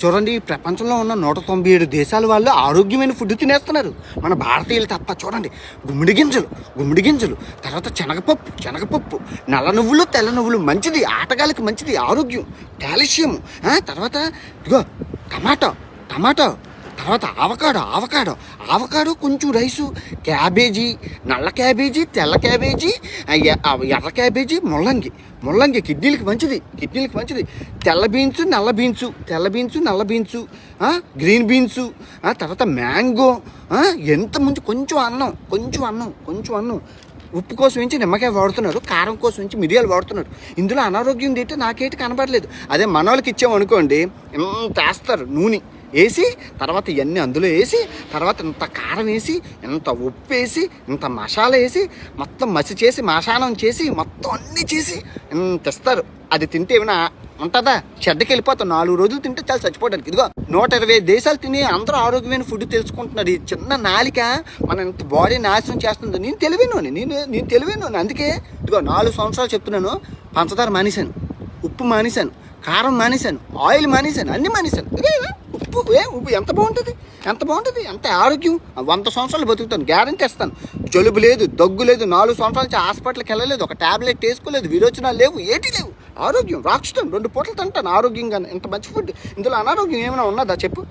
చూడండి, ఈ ప్రపంచంలో ఉన్న 197 దేశాల వాళ్ళు ఆరోగ్యమైన ఫుడ్ తినేస్తున్నారు. మన భారతీయులు తప్ప. చూడండి, గుమ్మడి గింజలు, తర్వాత శనగపప్పు, నల్ల నువ్వులు, తెల్ల నువ్వులు మంచిది, ఆటగాళ్ళకి మంచిది, ఆరోగ్యం, కాల్షియం. తర్వాత ఇదిగో టమాటో, తర్వాత ఆవకాడో, కొంచెం రైసు, క్యాబేజీ, నల్ల క్యాబేజీ, తెల్ల క్యాబేజీ, ఎర్ర క్యాబేజీ, ముల్లంగి కిడ్నీలకు మంచిది. తెల్ల బీన్స్, నల్ల బీన్సు, గ్రీన్ బీన్సు, తర్వాత మ్యాంగో, ఎంత మంచి. కొంచెం అన్నం, ఉప్పు కోసం నుంచి నిమ్మకాయ వాడుతున్నారు, కారం కోసం నుంచి మిరియాలు వాడుతున్నారు. ఇందులో అనారోగ్యం తింటే నాకేటి కనబడలేదు. అదే మన వాళ్ళకి ఇచ్చామనుకోండి, ఎంత వేస్తారు నూనె వేసి, తర్వాత ఇవన్నీ అందులో వేసి, తర్వాత ఇంత కారం వేసి, ఇంత ఉప్పు వేసి, ఇంత మసాలా వేసి, మొత్తం మసి చేసి, మసానం చేసి, మొత్తం అన్నీ చేసి ఇంత ఇస్తారు. అది తింటే ఏమైనా ఉంటుందా? చెడ్డకి వెళ్ళిపోతాం. 4 రోజులు తింటే చాలా చచ్చిపోవడానికి. ఇదిగో 120 దేశాలు తిని అందరూ ఆరోగ్యమైన ఫుడ్ తెలుసుకుంటున్నారు. ఈ చిన్న నాలిక మన ఇంత బాడీ నాశనం చేస్తుంది. నేను తెలివేను. అందుకే ఇదిగో 4 సంవత్సరాలు చెప్తున్నాను, పంచదార మానేశాను, ఉప్పు మానేశాను, కారం మానేశాను, ఆయిల్ మానేశాను, అన్నీ మానేశాను. ఉప్పు ఎంత బాగుంటుంది, ఎంత ఆరోగ్యం. 100 సంవత్సరాలు బతుకుతాను, గ్యారంటీ ఇస్తాను. జలుబు లేదు, దగ్గు లేదు, 4 సంవత్సరాల నుంచి హాస్పిటల్కి వెళ్ళలేదు, ఒక ట్యాబ్లెట్ వేసుకోలేదు, విరోచనాలు లేవు, ఏటి లేవు. ఆరోగ్యం రాక్షితం, 2 పూటలు తింటాను ఆరోగ్యంగా. ఇంత మంచి ఫుడ్, ఇందులో అనారోగ్యం ఏమైనా ఉన్నదా చెప్పు?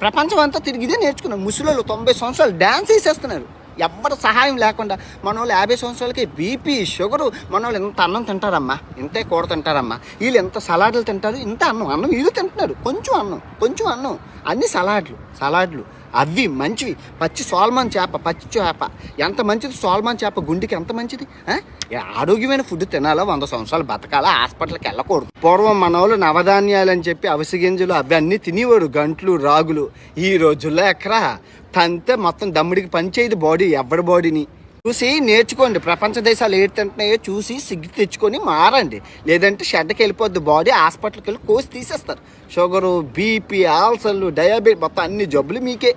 ప్రపంచం అంతా తిరిగి ఇదే నేర్చుకున్నాం. ముసలోళ్ళు 90 సంవత్సరాలు డ్యాన్స్ వేసేస్తున్నారు, ఎవ్వరి సహాయం లేకుండా. మన వాళ్ళు 50 సంవత్సరాలకి బీపీ, షుగరు. మన వాళ్ళు ఎంత అన్నం తింటారమ్మా, ఇంతే కూర తింటారమ్మా. వీళ్ళు ఎంత సలాడ్లు తింటారు, ఇంత అన్నం వీళ్ళు తింటున్నారు. కొంచెం అన్నం, అన్ని సలాడ్లు అవి మంచివి. పచ్చి చేప ఎంత మంచిది. సాల్మాన్ చేప గుండెకి ఎంత మంచిది. ఆరోగ్యమైన ఫుడ్ తినాలా, 100 సంవత్సరాలు బతకాలా, హాస్పిటల్కి వెళ్ళకూడదు. పూర్వం మన వాళ్ళు నవధాన్యాలు అని చెప్పి అవిసె గింజలు అవి అన్నీ తినేవాడు, గంట్లు, రాగులు. ఈ రోజుల్లో ఎక్కడా తంతే మొత్తం దమ్ముడికి పనిచేయదు బాడీ, ఎవరి బాడీని. చూసి నేర్చుకోండి, ప్రపంచ దేశాలు ఏడు తింటున్నాయో చూసి సిగ్గు తెచ్చుకొని మారండి. లేదంటే షెడ్కి వెళ్ళిపోద్ది బాడీ, హాస్పిటల్కి వెళ్ళి కోసి తీసేస్తారు. షుగరు, బీపీ, ఆల్సర్లు, డయాబెటీస్, మొత్తం అన్ని జబ్బులు మీకే.